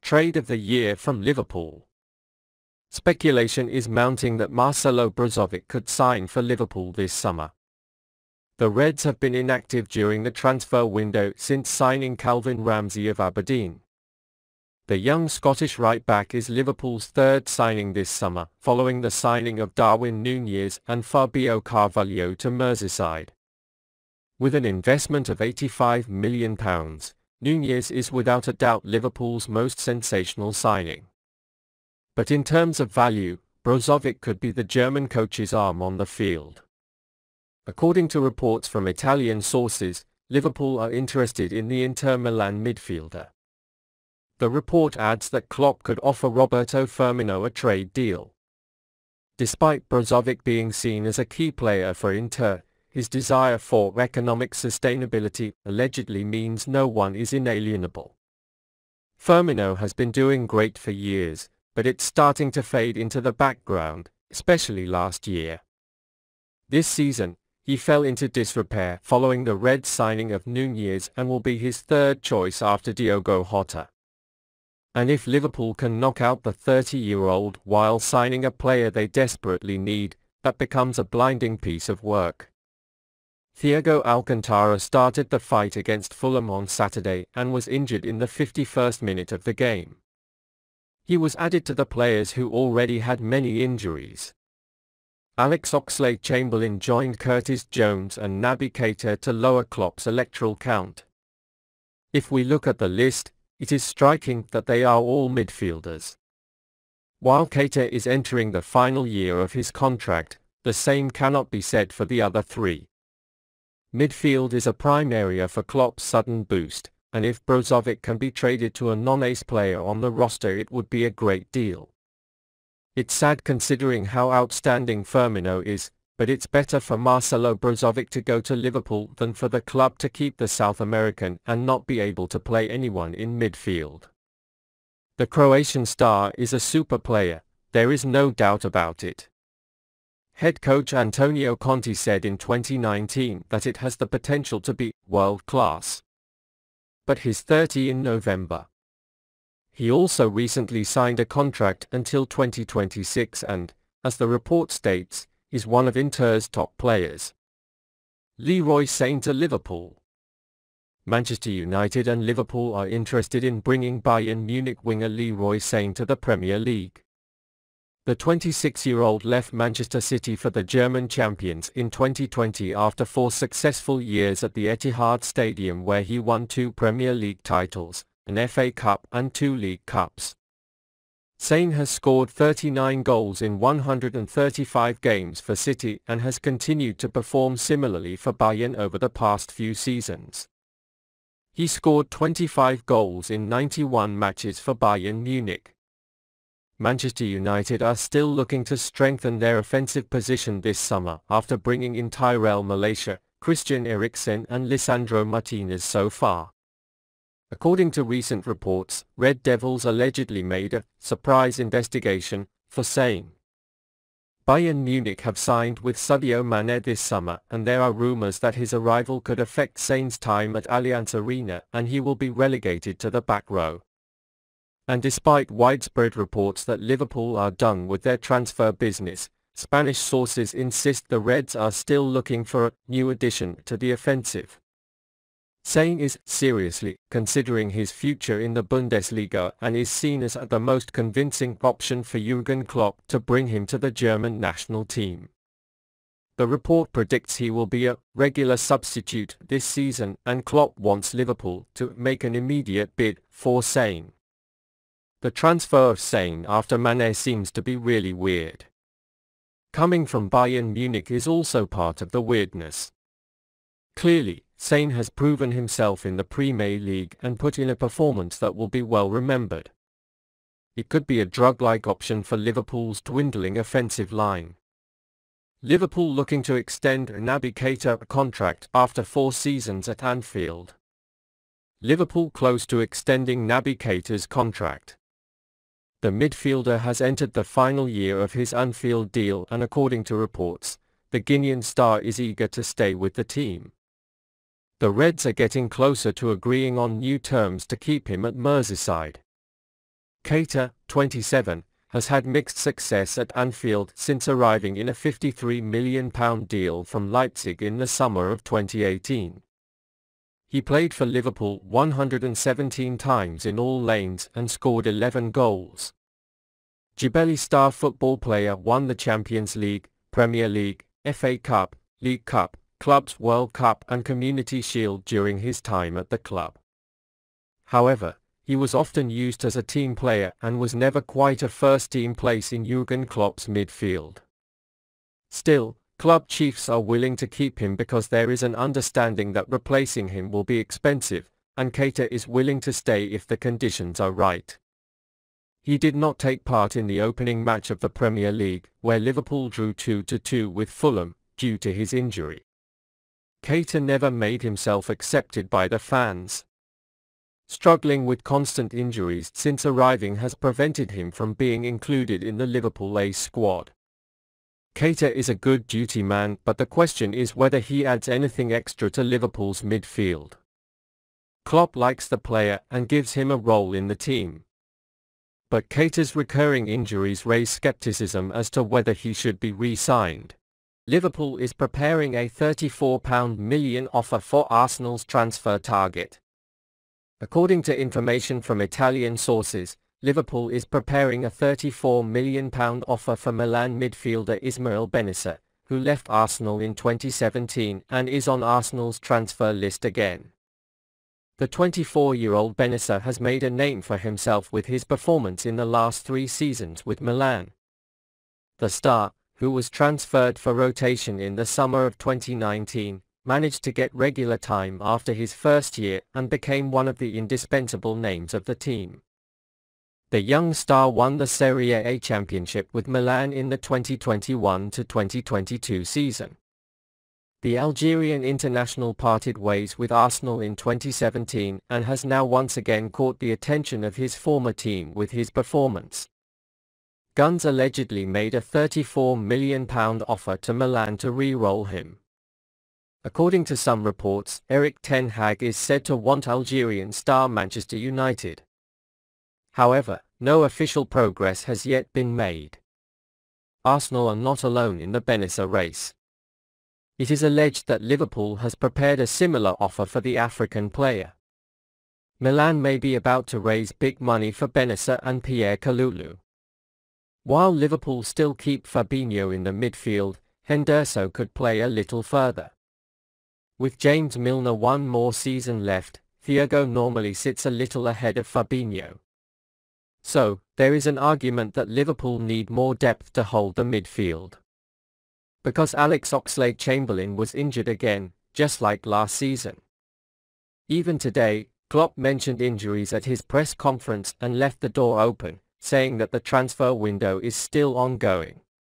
Trade of the year from Liverpool. Speculation is mounting that Marcelo Brozovic could sign for Liverpool this summer. The Reds have been inactive during the transfer window since signing Calvin Ramsey of Aberdeen. The young Scottish right-back is Liverpool's third signing this summer, following the signing of Darwin Nunez and Fabio Carvalho to Merseyside. With an investment of £85 million, Nunez is without a doubt Liverpool's most sensational signing. But in terms of value, Brozovic could be the German coach's arm on the field. According to reports from Italian sources, Liverpool are interested in the Inter Milan midfielder. The report adds that Klopp could offer Roberto Firmino a trade deal. Despite Brozovic being seen as a key player for Inter, his desire for economic sustainability allegedly means no one is inalienable. Firmino has been doing great for years, but it's starting to fade into the background, especially last year. This season, he fell into disrepair following the Reds' signing of Nunez and will be his third choice after Diogo Jota. And if Liverpool can knock out the 30-year-old while signing a player they desperately need, that becomes a blinding piece of work. Thiago Alcantara started the fight against Fulham on Saturday and was injured in the 51st minute of the game. He was added to the players who already had many injuries. Alex Oxlade-Chamberlain joined Curtis Jones and Naby Keita to lower Klopp's electoral count. If we look at the list, it is striking that they are all midfielders. While Keita is entering the final year of his contract, the same cannot be said for the other three. Midfield is a prime area for Klopp's sudden boost, and if Brozovic can be traded to a non-ace player on the roster, it would be a great deal. It's sad considering how outstanding Firmino is, but it's better for Marcelo Brozovic to go to Liverpool than for the club to keep the South American and not be able to play anyone in midfield. The Croatian star is a super player, there is no doubt about it. Head coach Antonio Conte said in 2019 that it has the potential to be world-class. But he's 30 in November. He also recently signed a contract until 2026 and, as the report states, is one of Inter's top players. Leroy Sane to Liverpool. Manchester United and Liverpool are interested in bringing Bayern Munich winger Leroy Sane to the Premier League. The 26-year-old left Manchester City for the German champions in 2020 after 4 successful years at the Etihad Stadium, where he won 2 Premier League titles, an FA Cup and 2 League Cups. Sane has scored 39 goals in 135 games for City and has continued to perform similarly for Bayern over the past few seasons. He scored 25 goals in 91 matches for Bayern Munich. Manchester United are still looking to strengthen their offensive position this summer after bringing in Tyrell Malacia, Christian Eriksen and Lisandro Martinez so far. According to recent reports, Red Devils allegedly made a surprise investigation for Sane. Bayern Munich have signed with Sadio Mane this summer, and there are rumors that his arrival could affect Sane's time at Allianz Arena and he will be relegated to the back row. And despite widespread reports that Liverpool are done with their transfer business, Spanish sources insist the Reds are still looking for a new addition to the offensive. Sane is seriously considering his future in the Bundesliga and is seen as the most convincing option for Jürgen Klopp to bring him to the German national team. The report predicts he will be a regular substitute this season, and Klopp wants Liverpool to make an immediate bid for Sane. The transfer of Sane after Mane seems to be really weird. Coming from Bayern Munich is also part of the weirdness. Clearly, Sane has proven himself in the Premier League and put in a performance that will be well remembered. It could be a drug-like option for Liverpool's dwindling offensive line. Liverpool looking to extend Naby Keita's contract after 4 seasons at Anfield. Liverpool close to extending Naby Keita's contract. The midfielder has entered the final year of his Anfield deal, and according to reports, the Guinean star is eager to stay with the team. The Reds are getting closer to agreeing on new terms to keep him at Merseyside. Keita, 27, has had mixed success at Anfield since arriving in a £53 million deal from Leipzig in the summer of 2018. He played for Liverpool 117 times in all lanes and scored 11 goals. Jebeli star football player won the Champions League, Premier League, FA Cup, League Cup, Clubs World Cup and Community Shield during his time at the club. However, he was often used as a team player and was never quite a first-team place in Jürgen Klopp's midfield. Still, club chiefs are willing to keep him because there is an understanding that replacing him will be expensive, and Keita is willing to stay if the conditions are right. He did not take part in the opening match of the Premier League, where Liverpool drew 2-2 with Fulham, due to his injury. Keita never made himself accepted by the fans. Struggling with constant injuries since arriving has prevented him from being included in the Liverpool A squad. Keita is a good duty man, but the question is whether he adds anything extra to Liverpool's midfield. Klopp likes the player and gives him a role in the team. But Keita's recurring injuries raise skepticism as to whether he should be re-signed. Liverpool is preparing a £34 million offer for Arsenal's transfer target. According to information from Italian sources, Liverpool is preparing a £34 million offer for Milan midfielder Ismail Bennacer, who left Arsenal in 2017 and is on Arsenal's transfer list again. The 24-year-old Bennacer has made a name for himself with his performance in the last 3 seasons with Milan. The star, who was transferred for rotation in the summer of 2019, managed to get regular time after his first year and became one of the indispensable names of the team. The young star won the Serie A championship with Milan in the 2021-2022 season. The Algerian international parted ways with Arsenal in 2017 and has now once again caught the attention of his former team with his performance. Guns allegedly made a £34 million offer to Milan to re-roll him. According to some reports, Erik ten Hag is said to want Algerian star Manchester United. However, no official progress has yet been made. Arsenal are not alone in the Bennacer race. It is alleged that Liverpool has prepared a similar offer for the African player. Milan may be about to raise big money for Bennacer and Pierre Kalulu. While Liverpool still keep Fabinho in the midfield, Henderson could play a little further. With James Milner one more season left, Thiago normally sits a little ahead of Fabinho. So, there is an argument that Liverpool need more depth to hold the midfield. Because Alex Oxlade-Chamberlain was injured again, just like last season. Even today, Klopp mentioned injuries at his press conference and left the door open, saying that the transfer window is still ongoing.